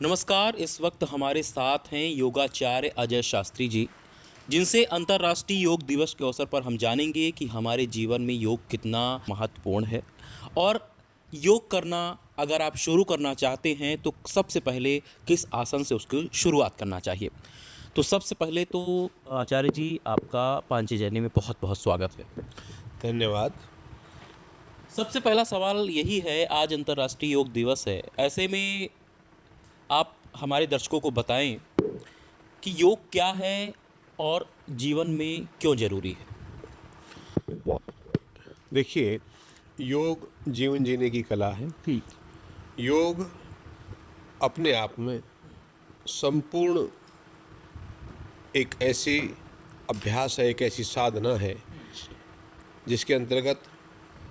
नमस्कार। इस वक्त हमारे साथ हैं योगाचार्य अजय शास्त्री जी, जिनसे अंतर्राष्ट्रीय योग दिवस के अवसर पर हम जानेंगे कि हमारे जीवन में योग कितना महत्वपूर्ण है और योग करना अगर आप शुरू करना चाहते हैं तो सबसे पहले किस आसन से उसकी शुरुआत करना चाहिए। तो सबसे पहले तो आचार्य जी, आपका पांचजन्य में बहुत बहुत स्वागत है। धन्यवाद। सबसे पहला सवाल यही है, आज अंतर्राष्ट्रीय योग दिवस है, ऐसे में आप हमारे दर्शकों को बताएं कि योग क्या है और जीवन में क्यों ज़रूरी है। देखिए, योग जीवन जीने की कला है। ठीक। योग अपने आप में संपूर्ण एक ऐसी अभ्यास है, एक ऐसी साधना है जिसके अंतर्गत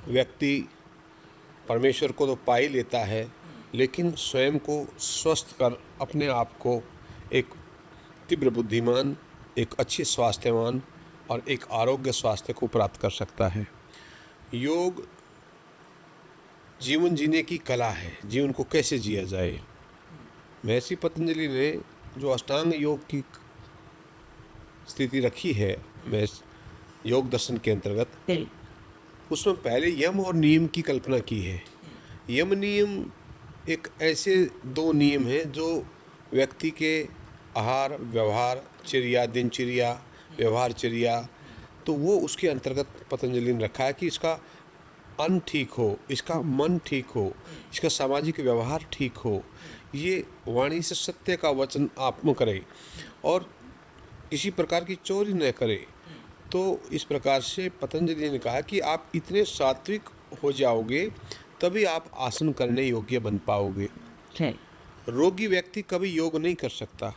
व्यक्ति परमेश्वर को तो पा ही लेता है, लेकिन स्वयं को स्वस्थ कर अपने आप को एक तीव्र बुद्धिमान, एक अच्छी स्वास्थ्यवान और एक आरोग्य स्वास्थ्य को प्राप्त कर सकता है। योग जीवन जीने की कला है, जीवन को कैसे जिया जाए। महर्षि पतंजलि ने जो अष्टांग योग की स्थिति रखी है योग दर्शन के अंतर्गत, उसमें पहले यम और नियम की कल्पना की है। यम नियम एक ऐसे दो नियम हैं जो व्यक्ति के आहार, व्यवहार, चर्या, दिनचर्या, व्यवहारचर्या, तो वो उसके अंतर्गत पतंजलि ने रखा है कि इसका अन्न ठीक हो, इसका मन ठीक हो, इसका सामाजिक व्यवहार ठीक हो, ये वाणी से सत्य का वचन आप में करे और किसी प्रकार की चोरी न करे। तो इस प्रकार से पतंजलि ने कहा कि आप इतने सात्विक हो जाओगे तभी आप आसन करने योग्य बन पाओगे। रोगी व्यक्ति कभी योग नहीं कर सकता,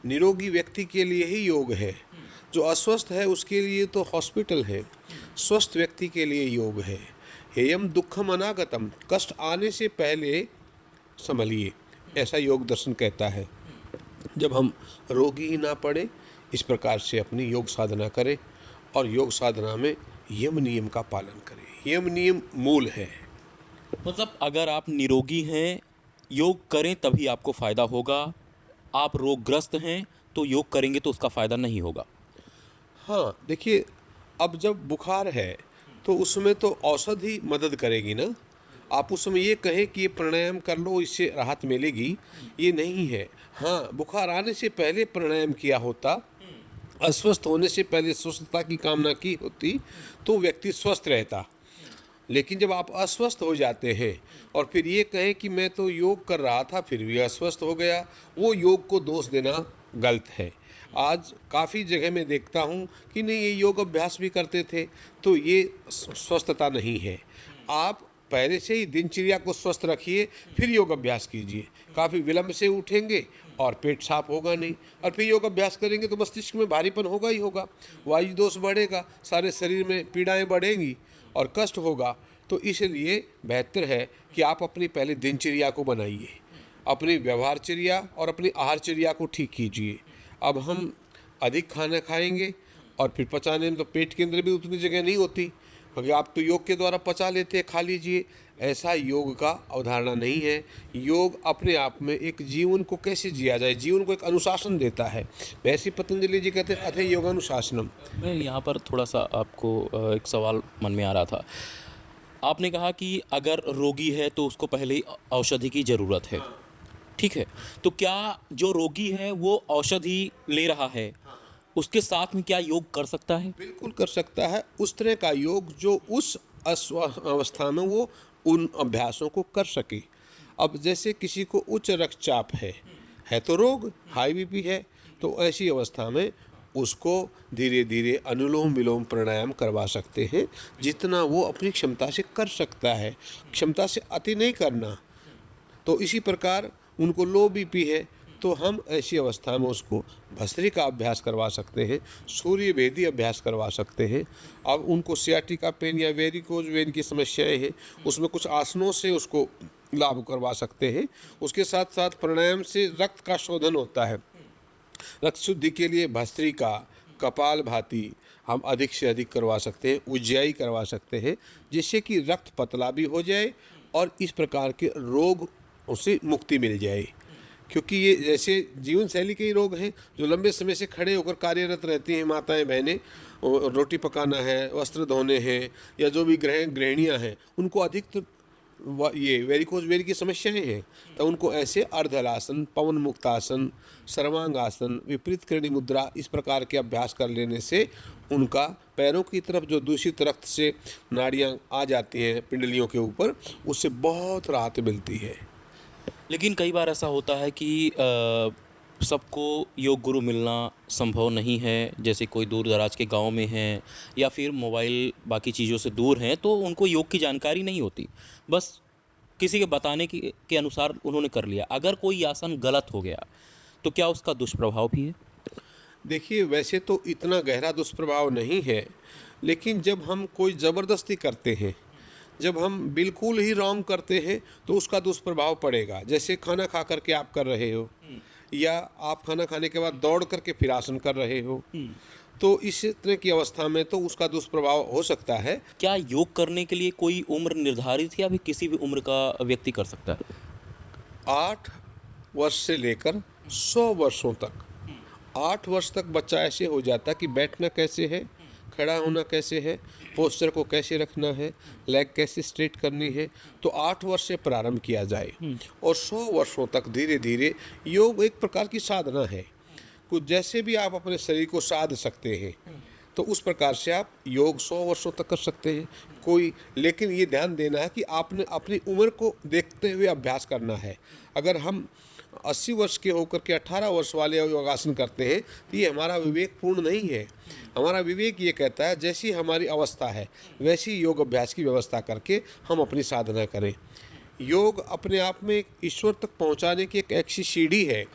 निरोगी व्यक्ति के लिए ही योग है। जो अस्वस्थ है उसके लिए तो हॉस्पिटल है, स्वस्थ व्यक्ति के लिए योग है। हेयम दुखम अनागतम, कष्ट आने से पहले संभलिए, ऐसा योग दर्शन कहता है। जब हम रोगी ही ना पड़े, इस प्रकार से अपनी योग साधना करें और योग साधना में यम नियम का पालन करें। यम नियम मूल है। मतलब अगर आप निरोगी हैं, योग करें तभी आपको फ़ायदा होगा। आप रोगग्रस्त हैं तो योग करेंगे तो उसका फ़ायदा नहीं होगा। हाँ, देखिए, अब जब बुखार है तो उसमें तो औषधि ही मदद करेगी ना। आप उस समय ये कहें कि ये प्राणायाम कर लो, इससे राहत मिलेगी, ये नहीं है। हाँ, बुखार आने से पहले प्राणायाम किया होता, अस्वस्थ होने से पहले स्वस्थता की कामना की होती तो व्यक्ति स्वस्थ रहता। लेकिन जब आप अस्वस्थ हो जाते हैं और फिर ये कहें कि मैं तो योग कर रहा था फिर भी अस्वस्थ हो गया, वो योग को दोष देना गलत है। आज काफ़ी जगह मैं देखता हूँ कि नहीं, ये योग अभ्यास भी करते थे, तो ये स्वस्थता नहीं है। आप पहले से ही दिनचर्या को स्वस्थ रखिए, फिर योग अभ्यास कीजिए। काफ़ी विलंब से उठेंगे और पेट साफ होगा नहीं, और फिर योग अभ्यास करेंगे तो मस्तिष्क में भारीपन होगा ही होगा, वायु दोष बढ़ेगा, सारे शरीर में पीड़ाएं बढ़ेंगी और कष्ट होगा। तो इसलिए बेहतर है कि आप अपनी पहले दिनचर्या को बनाइए, अपनी व्यवहारचर्या और अपनी आहारचर्या को ठीक कीजिए। अब हम अधिक खाना खाएंगे और फिर पचाने में तो पेट के अंदर भी उतनी जगह नहीं होती, क्योंकि आप तो योग के द्वारा पचा लेते हैं, खा लीजिए। ऐसा योग का अवधारणा नहीं है। योग अपने आप में एक जीवन को कैसे जिया जाए, जीवन को एक अनुशासन देता है। वैसे पतंजलि जी कहते हैं अथे योगानुशासनम। मैं यहाँ पर थोड़ा सा आपको एक सवाल मन में आ रहा था। आपने कहा कि अगर रोगी है तो उसको पहले औषधि की ज़रूरत है, ठीक है। तो क्या जो रोगी है वो औषधि ले रहा है, उसके साथ में क्या योग कर सकता है? बिल्कुल कर सकता है। उस तरह का योग जो उस अवस्था में वो उन अभ्यासों को कर सके। अब जैसे किसी को उच्च रक्तचाप है तो रोग, हाई बीपी है, तो ऐसी अवस्था में उसको धीरे धीरे अनुलोम विलोम प्राणायाम करवा सकते हैं, जितना वो अपनी क्षमता से कर सकता है, क्षमता से अति नहीं करना। तो इसी प्रकार उनको लो बीपी है तो हम ऐसी अवस्था में उसको भस्त्री का अभ्यास करवा सकते हैं, सूर्य भेदी अभ्यास करवा सकते हैं। अब उनको सियाटिका पेन या वेरिकोज वेन की समस्याएं हैं, उसमें कुछ आसनों से उसको लाभ करवा सकते हैं। उसके साथ साथ प्राणायाम से रक्त का शोधन होता है। रक्त शुद्धि के लिए भस्त्रिका, कपालभाति हम अधिक से अधिक करवा सकते हैं, उज्जयी करवा सकते हैं, जिससे कि रक्त पतला भी हो जाए और इस प्रकार के रोग से मुक्ति मिल जाए। क्योंकि ये जैसे जीवन शैली के ही रोग हैं जो लंबे समय से खड़े होकर कार्यरत रहती हैं माताएं बहनें, रोटी पकाना है, वस्त्र धोने हैं, या जो भी गृहिणियां हैं, उनको अधिकतर ये वेरिकोज वेरी की समस्याएं हैं। तो उनको ऐसे अर्धहलासन, पवन मुक्तासन, सर्वांगासन, विपरीत करणी मुद्रा, इस प्रकार के अभ्यास कर लेने से उनका पैरों की तरफ जो दूषित रक्त से नाड़ियाँ आ जाती हैं पिंडलियों के ऊपर, उससे बहुत राहत मिलती है। लेकिन कई बार ऐसा होता है कि सबको योग गुरु मिलना संभव नहीं है, जैसे कोई दूर दराज के गांव में हैं या फिर मोबाइल बाकी चीज़ों से दूर हैं, तो उनको योग की जानकारी नहीं होती, बस किसी के बताने के अनुसार उन्होंने कर लिया। अगर कोई आसन गलत हो गया तो क्या उसका दुष्प्रभाव भी है? देखिए, वैसे तो इतना गहरा दुष्प्रभाव नहीं है, लेकिन जब हम कोई ज़बरदस्ती करते हैं, जब हम बिल्कुल ही रॉन्ग करते हैं, तो उसका दुष्प्रभाव पड़ेगा। जैसे खाना खा करके आप कर रहे हो, या आप खाना खाने के बाद दौड़ करके फिर आसन कर रहे हो, तो इस तरह की अवस्था में तो उसका दुष्प्रभाव हो सकता है। क्या योग करने के लिए कोई उम्र निर्धारित है या फिर किसी भी उम्र का व्यक्ति कर सकता है? 8 वर्ष से लेकर 100 वर्षों तक, 8 वर्ष तक बच्चा ऐसे हो जाता है कि बैठना कैसे है, खड़ा होना कैसे है, पोस्चर को कैसे रखना है, लेग कैसे स्ट्रेट करनी है, तो 8 वर्ष से प्रारंभ किया जाए। और 100 वर्षों तक धीरे धीरे योग एक प्रकार की साधना है। कुछ जैसे भी आप अपने शरीर को साध सकते हैं, तो उस प्रकार से आप योग 100 वर्षों तक कर सकते हैं। लेकिन ये ध्यान देना है कि आपने अपनी उम्र को देखते हुए अभ्यास करना है। अगर हम 80 वर्ष के होकर के 18 वर्ष वाले योगासन करते हैं, तो ये हमारा विवेक पूर्ण नहीं है। हमारा विवेक ये कहता है जैसी हमारी अवस्था है वैसी योग अभ्यास की व्यवस्था करके हम अपनी साधना करें। योग अपने आप में ईश्वर तक पहुंचाने की एक ऐसी सीढ़ी है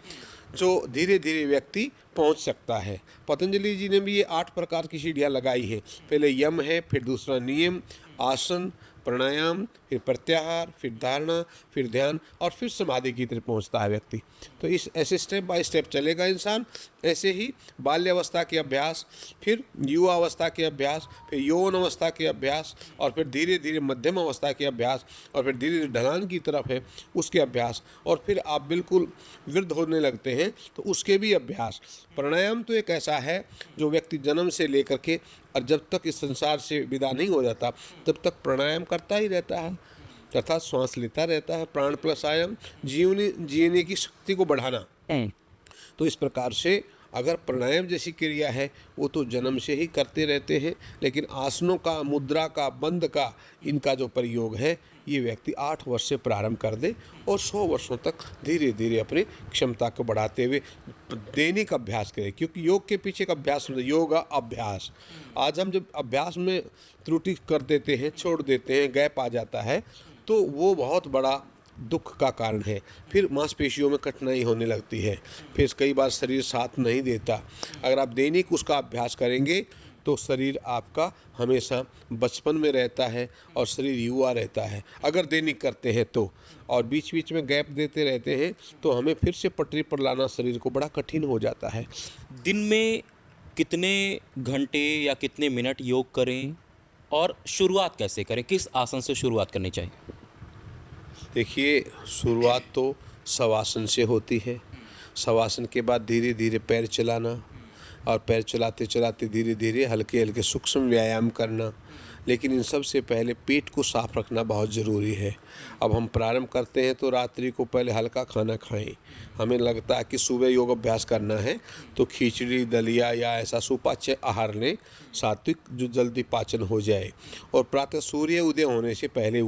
जो धीरे धीरे व्यक्ति पहुंच सकता है। पतंजलि जी ने भी ये 8 प्रकार की सीढ़ियाँ लगाई है। पहले यम है, फिर दूसरा नियम, आसन, प्राणायाम, फिर प्रत्याहार, फिर धारणा, फिर ध्यान, और फिर समाधि की तरफ पहुंचता है व्यक्ति। तो इस ऐसे स्टेप बाय स्टेप चलेगा इंसान। ऐसे ही बाल्यावस्था के अभ्यास, फिर युवावस्था के अभ्यास, फिर यौवन अवस्था के अभ्यास, और फिर धीरे धीरे मध्यम अवस्था के अभ्यास, और फिर धीरे धीरे ढलान की तरफ है उसके अभ्यास, और फिर आप बिल्कुल वृद्ध होने लगते हैं तो उसके भी अभ्यास। प्राणायाम तो एक ऐसा है जो व्यक्ति जन्म से लेकर के और जब तक इस संसार से विदा नहीं हो जाता तब तक प्राणायाम करता ही रहता है, तथा श्वास लेता रहता है। प्राण प्लस आयाम, जीने की शक्ति को बढ़ाना। तो इस प्रकार से अगर प्राणायाम जैसी क्रिया है वो तो जन्म से ही करते रहते हैं, लेकिन आसनों का, मुद्रा का, बंद का, इनका जो प्रयोग है ये व्यक्ति 8 वर्ष से प्रारंभ कर दे और 100 वर्षों तक धीरे धीरे अपनी क्षमता को बढ़ाते हुए दैनिक अभ्यास करे। क्योंकि योग के पीछे का अभ्यास, योग अभ्यास। आज हम जब अभ्यास में त्रुटि कर देते हैं, छोड़ देते हैं, गैप आ जाता है, तो वो बहुत बड़ा दुख का कारण है। फिर मांसपेशियों में कठिनाई होने लगती है, फिर कई बार शरीर साथ नहीं देता। अगर आप दैनिक उसका अभ्यास करेंगे तो शरीर आपका हमेशा बचपन में रहता है और शरीर युवा रहता है, अगर दैनिक करते हैं तो। और बीच बीच में गैप देते रहते हैं तो हमें फिर से पटरी पर लाना शरीर को बड़ा कठिन हो जाता है। दिन में कितने घंटे या कितने मिनट योग करें और शुरुआत कैसे करें, किस आसन से शुरुआत करनी चाहिए? देखिए, शुरुआत तो शवासन से होती है। शवासन के बाद धीरे धीरे पैर चलाना, और पैर चलाते चलाते धीरे धीरे हल्के हल्के सूक्ष्म व्यायाम करना। लेकिन इन सब से पहले पेट को साफ रखना बहुत ज़रूरी है। अब हम प्रारंभ करते हैं तो रात्रि को पहले हल्का खाना खाएं। हमें लगता है कि सुबह योग अभ्यास करना है तो खिचड़ी, दलिया या ऐसा सुपाच्य आहार लें, सात्विक, जो जल्दी पाचन हो जाए। और प्रातः सूर्य उदय होने से पहले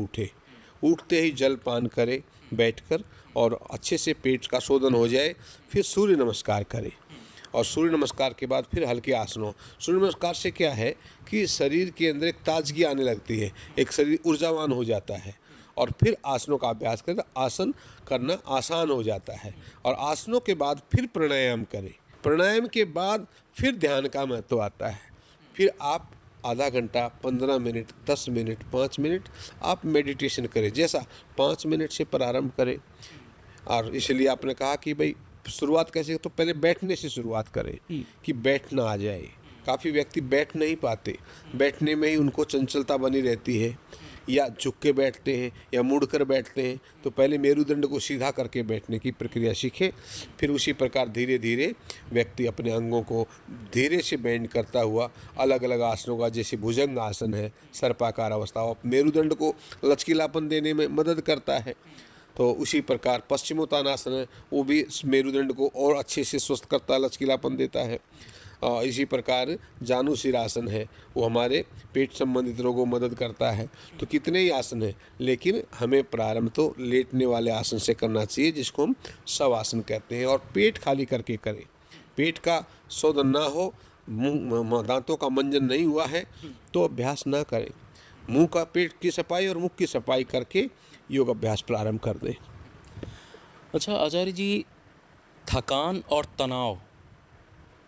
उठते ही जल पान करें बैठकर, और अच्छे से पेट का शोधन हो जाए, फिर सूर्य नमस्कार करें। और सूर्य नमस्कार के बाद फिर हल्के आसनों। सूर्य नमस्कार से क्या है कि शरीर के अंदर एक ताजगी आने लगती है, एक शरीर ऊर्जावान हो जाता है। और फिर आसनों का अभ्यास करें, आसन करना आसान हो जाता है। और आसनों के बाद फिर प्राणायाम करें। प्राणायाम के बाद फिर ध्यान का महत्व आता है। फिर आप आधा घंटा, 15 मिनट, 10 मिनट, 5 मिनट आप मेडिटेशन करें। जैसा 5 मिनट से प्रारंभ करें। और इसलिए आपने कहा कि भाई शुरुआत कैसे, तो पहले बैठने से शुरुआत करें कि बैठना आ जाए। काफ़ी व्यक्ति बैठ नहीं पाते, बैठने में ही उनको चंचलता बनी रहती है, या झुक के बैठते हैं या मुड़ कर बैठते हैं, तो पहले मेरुदंड को सीधा करके बैठने की प्रक्रिया सीखें। फिर उसी प्रकार धीरे धीरे व्यक्ति अपने अंगों को धीरे से बेंड करता हुआ अलग अलग आसनों का, जैसे भुजंग आसन है, सर्पाकार अवस्था, और मेरुदंड को लचकीलापन देने में मदद करता है। तो उसी प्रकार पश्चिमोत्तानासन है, वो भी मेरुदंड को और अच्छे से स्वस्थ करता है, लचकीलापन देता है। इसी प्रकार जानुशिरासन है, वो हमारे पेट संबंधित रोगों को मदद करता है। तो कितने ही आसन हैं, लेकिन हमें प्रारंभ तो लेटने वाले आसन से करना चाहिए, जिसको हम शवासन कहते हैं, और पेट खाली करके करें। पेट का शोधन ना हो, मुंह दांतों का मंजन नहीं हुआ है तो अभ्यास ना करें। मुंह का, पेट की सफाई और मुख की सफाई करके योग अभ्यास प्रारंभ कर दें। अच्छा आचार्य जी, थकान और तनाव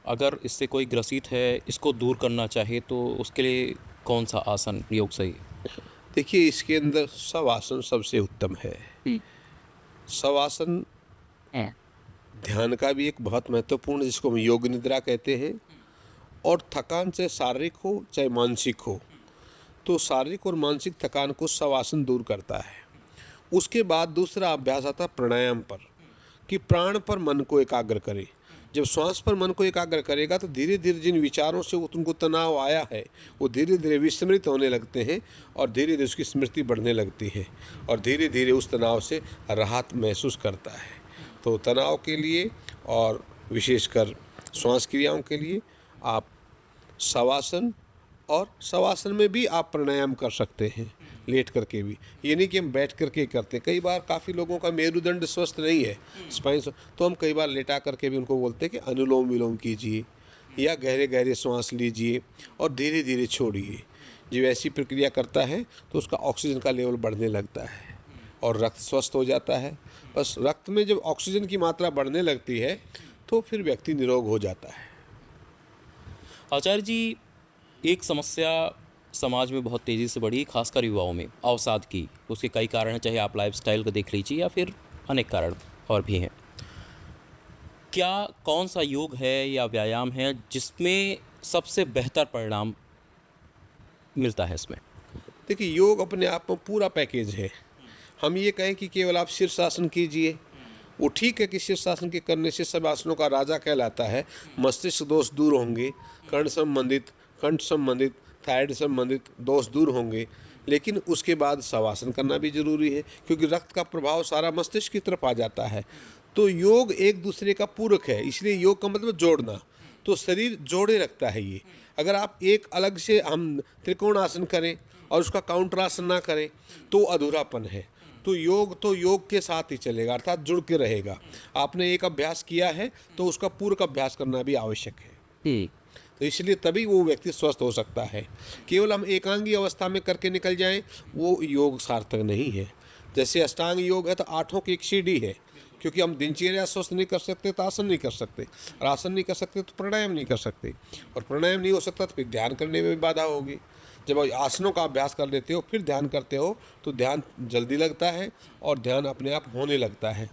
अगर इससे कोई ग्रसित है, इसको दूर करना चाहे तो उसके लिए कौन सा आसन योग सही है? देखिए, इसके अंदर शवासन सबसे उत्तम है। शवासन ध्यान का भी एक बहुत महत्वपूर्ण, जिसको हम योग निद्रा कहते हैं। और थकान चाहे शारीरिक हो चाहे मानसिक हो, तो शारीरिक और मानसिक थकान को शवासन दूर करता है। उसके बाद दूसरा अभ्यास आता है प्राणायाम पर, कि प्राण पर मन को एकाग्र करें। जब श्वास पर मन को एकाग्र करेगा तो धीरे धीरे जिन विचारों से उनको तनाव आया है वो धीरे धीरे विस्मृत होने लगते हैं, और धीरे धीरे उसकी स्मृति बढ़ने लगती है, और धीरे धीरे उस तनाव से राहत महसूस करता है। तो तनाव के लिए और विशेषकर श्वास क्रियाओं के लिए आप शवासन, और शवासन में भी आप प्राणायाम कर सकते हैं, लेट करके भी। ये नहीं कि हम बैठ करके करते। कई बार काफ़ी लोगों का मेरुदंड स्वस्थ नहीं है, स्पाइन, तो हम कई बार लेटा करके भी उनको बोलते हैं कि अनुलोम विलोम कीजिए, या गहरे गहरे श्वास लीजिए और धीरे धीरे छोड़िए। जब ऐसी प्रक्रिया करता है तो उसका ऑक्सीजन का लेवल बढ़ने लगता है और रक्त स्वस्थ हो जाता है। बस रक्त में जब ऑक्सीजन की मात्रा बढ़ने लगती है तो फिर व्यक्ति निरोग हो जाता है। आचार्य जी, एक समस्या समाज में बहुत तेज़ी से बढ़ी, खासकर युवाओं में, अवसाद की। उसके कई कारण हैं, चाहे आप लाइफस्टाइल को देख लीजिए या फिर अनेक कारण और भी हैं। क्या कौन सा योग है या व्यायाम है जिसमें सबसे बेहतर परिणाम मिलता है इसमें? देखिए, योग अपने आप में पूरा पैकेज है। हम ये कहें कि केवल आप शीर्षासन कीजिए, वो ठीक है कि शीर्षासन के करने से सब आसनों का राजा कहलाता है। मस्तिष्क दोष दूर होंगे, कंठ संबंधित, थायराइड संबंधित दोष दूर होंगे, लेकिन उसके बाद शवासन करना भी जरूरी है, क्योंकि रक्त का प्रभाव सारा मस्तिष्क की तरफ आ जाता है। तो योग एक दूसरे का पूरक है, इसलिए योग का मतलब जोड़ना। तो शरीर जोड़े रखता है ये। अगर आप एक अलग से हम त्रिकोण आसन करें और उसका काउंटरासन ना करें तो अधूरापन है। तो योग के साथ ही चलेगा, अर्थात जुड़ के रहेगा। आपने एक अभ्यास किया है तो उसका पूरक अभ्यास करना भी आवश्यक है। तो इसलिए तभी वो व्यक्ति स्वस्थ हो सकता है। केवल हम एकांगी अवस्था में करके निकल जाएं, वो योग सार्थक नहीं है। जैसे अष्टांग योग है तो 8 की एक सीढ़ी है, क्योंकि हम दिनचर्या स्वस्थ नहीं कर सकते तो आसन नहीं कर सकते, और आसन नहीं कर सकते तो प्राणायाम नहीं कर सकते, और प्राणायाम नहीं हो सकता तो फिर ध्यान करने में भी बाधा होगी। जब आसनों का अभ्यास कर लेते हो फिर ध्यान करते हो तो ध्यान जल्दी लगता है और ध्यान अपने आप होने लगता है।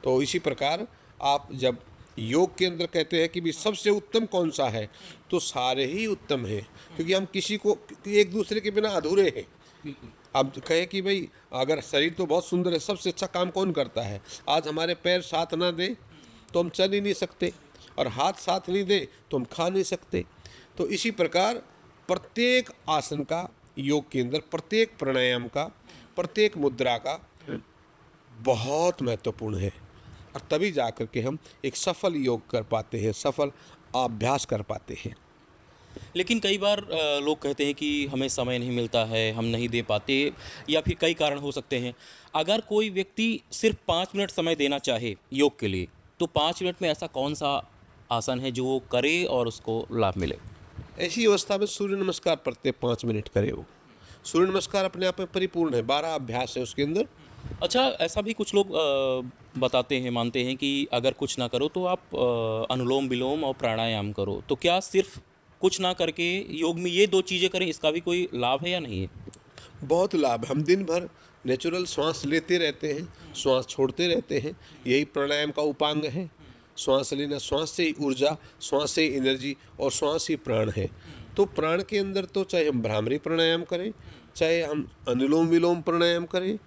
तो इसी प्रकार आप जब योग के अंदर कहते हैं कि भी सबसे उत्तम कौन सा है, तो सारे ही उत्तम हैं, क्योंकि हम किसी को एक दूसरे के बिना अधूरे हैं। अब कहें कि भाई अगर शरीर तो बहुत सुंदर है, सबसे अच्छा काम कौन करता है? आज हमारे पैर साथ ना दें तो हम चल ही नहीं सकते, और हाथ साथ नहीं दें तो हम खा नहीं सकते। तो इसी प्रकार प्रत्येक आसन का योग के अंदर, प्रत्येक प्राणायाम का, प्रत्येक मुद्रा का बहुत महत्वपूर्ण है, और तभी जा कर के हम एक सफल योग कर पाते हैं, सफल अभ्यास कर पाते हैं। लेकिन कई बार लोग कहते हैं कि हमें समय नहीं मिलता है, हम नहीं दे पाते, या फिर कई कारण हो सकते हैं। अगर कोई व्यक्ति सिर्फ 5 मिनट समय देना चाहे योग के लिए, तो 5 मिनट में ऐसा कौन सा आसन है जो वो करे और उसको लाभ मिले? ऐसी अवस्था में सूर्य नमस्कार प्रत्येक 5 मिनट करे। वो सूर्य नमस्कार अपने आप में परिपूर्ण है, 12 अभ्यास है उसके अंदर। अच्छा, ऐसा भी कुछ लोग बताते हैं, मानते हैं कि अगर कुछ ना करो तो आप अनुलोम विलोम और प्राणायाम करो। तो क्या सिर्फ कुछ ना करके योग में ये 2 चीज़ें करें, इसका भी कोई लाभ है या नहीं है? बहुत लाभ। हम दिन भर नेचुरल श्वास लेते रहते हैं, श्वास छोड़ते रहते हैं, यही प्राणायाम का उपांग है। श्वास लेना, श्वास से ही ऊर्जा, श्वास से ही एनर्जी, और श्वास ही प्राण है। तो प्राण के अंदर तो चाहे हम भ्रामरी प्राणायाम करें, चाहे हम अनुलोम विलोम प्राणायाम करें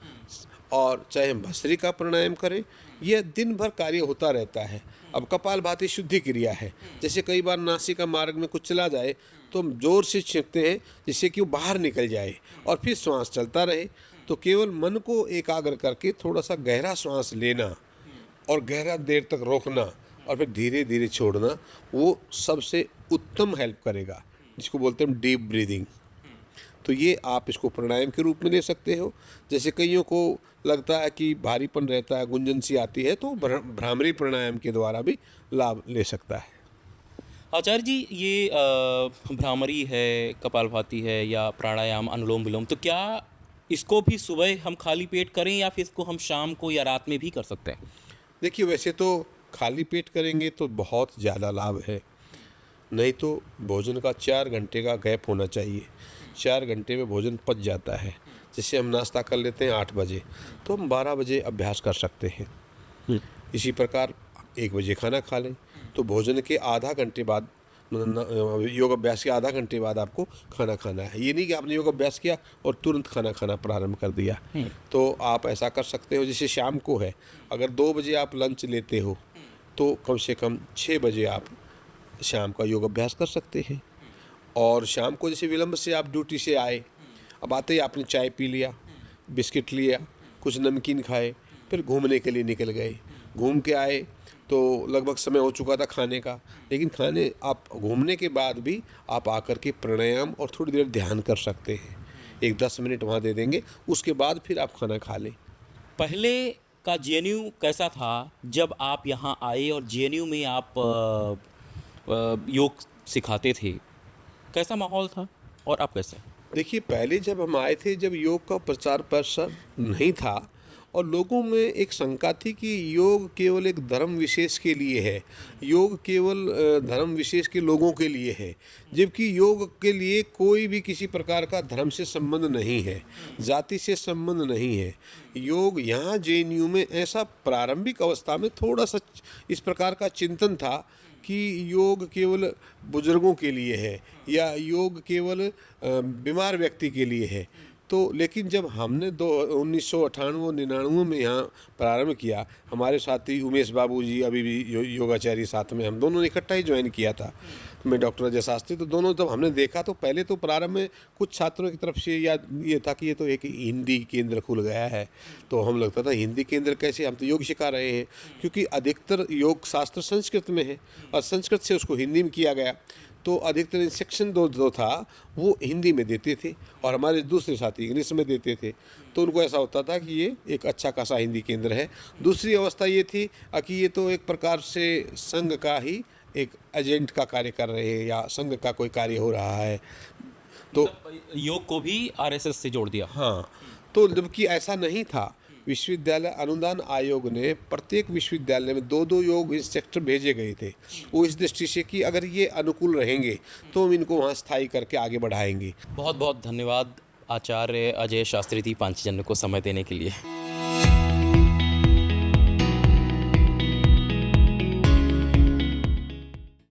और चाहे हम भस्त्रिका प्राणायाम करें, यह दिन भर कार्य होता रहता है। अब कपालभाति शुद्धि क्रिया है, जैसे कई बार नासिका मार्ग में कुछ चला जाए तो हम जोर से छींकते हैं जिससे कि वो बाहर निकल जाए और फिर श्वास चलता रहे। तो केवल मन को एकाग्र करके थोड़ा सा गहरा श्वास लेना और गहरा देर तक रोकना और फिर धीरे धीरे छोड़ना, वो सबसे उत्तम हेल्प करेगा, जिसको बोलते हैं डीप ब्रीदिंग। तो ये आप इसको प्राणायाम के रूप में ले सकते हो। जैसे कईयों को लगता है कि भारीपन रहता है, गुंजन सी आती है, तो भ्रामरी प्राणायाम के द्वारा भी लाभ ले सकता है। आचार्य जी, ये भ्रामरी है, कपालभाति है या प्राणायाम, अनुलोम विलोम, तो क्या इसको भी सुबह हम खाली पेट करें या फिर इसको हम शाम को या रात में भी कर सकते हैं? देखिए, वैसे तो खाली पेट करेंगे तो बहुत ज़्यादा लाभ है, नहीं तो भोजन का 4 घंटे का गैप होना चाहिए। 4 घंटे में भोजन पच जाता है। जैसे हम नाश्ता कर लेते हैं 8 बजे, तो हम 12 बजे अभ्यास कर सकते हैं। इसी प्रकार 1 बजे खाना खा लें, तो भोजन के आधा घंटे बाद, योग अभ्यास के आधा घंटे बाद आपको खाना खाना है। ये नहीं कि आपने योग अभ्यास किया और तुरंत खाना खाना प्रारंभ कर दिया। तो आप ऐसा कर सकते हो। जैसे शाम को है, अगर 2 बजे आप लंच लेते हो तो कम से कम 6 बजे आप शाम का योग अभ्यास कर सकते हैं। और शाम को जैसे विलंब से आप ड्यूटी से आए, अब आते ही आपने चाय पी लिया, बिस्किट लिया, कुछ नमकीन खाए, फिर घूमने के लिए निकल गए। घूम के आए तो लगभग समय हो चुका था खाने का, लेकिन खाने आप घूमने के बाद भी आप आकर के प्राणायाम और थोड़ी देर ध्यान कर सकते हैं। एक 10 मिनट वहाँ दे देंगे, उसके बाद फिर आप खाना खा लें। पहले का जेएनयू कैसा था जब आप यहाँ आए और जेएनयू में आप योग सिखाते थे? कैसा माहौल था और अब कैसा? देखिए, पहले जब हम आए थे, जब योग का प्रचार प्रसार नहीं था और लोगों में एक शंका थी कि योग केवल एक धर्म विशेष के लिए है, योग केवल धर्म विशेष के लोगों के लिए है, जबकि योग के लिए कोई भी किसी प्रकार का धर्म से संबंध नहीं है, जाति से संबंध नहीं है। योग यहाँ जेएनयू में ऐसा प्रारंभिक अवस्था में थोड़ा सा इस प्रकार का चिंतन था कि योग केवल बुजुर्गों के लिए है या योग केवल बीमार व्यक्ति के लिए है। तो लेकिन जब हमने 1998-99 में यहाँ प्रारंभ किया, हमारे साथी उमेश बाबू जी अभी भी योगाचार्य साथ में, हम दोनों ने इकट्ठा ही ज्वाइन किया था, मैं डॉक्टर अजय शास्त्री। तो दोनों जब हमने देखा तो पहले तो प्रारंभ में कुछ छात्रों की तरफ से या ये था कि ये तो एक हिंदी केंद्र खुल गया है, तो हम लगता था हिंदी केंद्र कैसे, हम तो योग सिखा रहे हैं, क्योंकि अधिकतर योग शास्त्र संस्कृत में है और संस्कृत से उसको हिंदी में किया गया। तो अधिकतर इंस्ट्रक्शन जो था वो हिंदी में देते थे और हमारे दूसरे साथी इंग्लिश में देते थे। तो उनको ऐसा होता था कि ये एक अच्छा खासा हिंदी केंद्र है। दूसरी अवस्था ये थी कि ये तो एक प्रकार से संघ का ही एक एजेंट का कार्य कर रहे हैं या संघ का कोई कार्य हो रहा है, तो योग को भी आरएसएस से जोड़ दिया। हाँ, तो जबकि ऐसा नहीं था। विश्वविद्यालय अनुदान आयोग ने प्रत्येक विश्वविद्यालय में 2-2 योग इंस्ट्रक्टर भेजे गए थे, वो इस दृष्टि से कि अगर ये अनुकूल रहेंगे तो हम इनको वहाँ स्थायी करके आगे बढ़ाएंगे। बहुत बहुत धन्यवाद आचार्य अजय शास्त्री जी पांचजन्य को समय देने के लिए।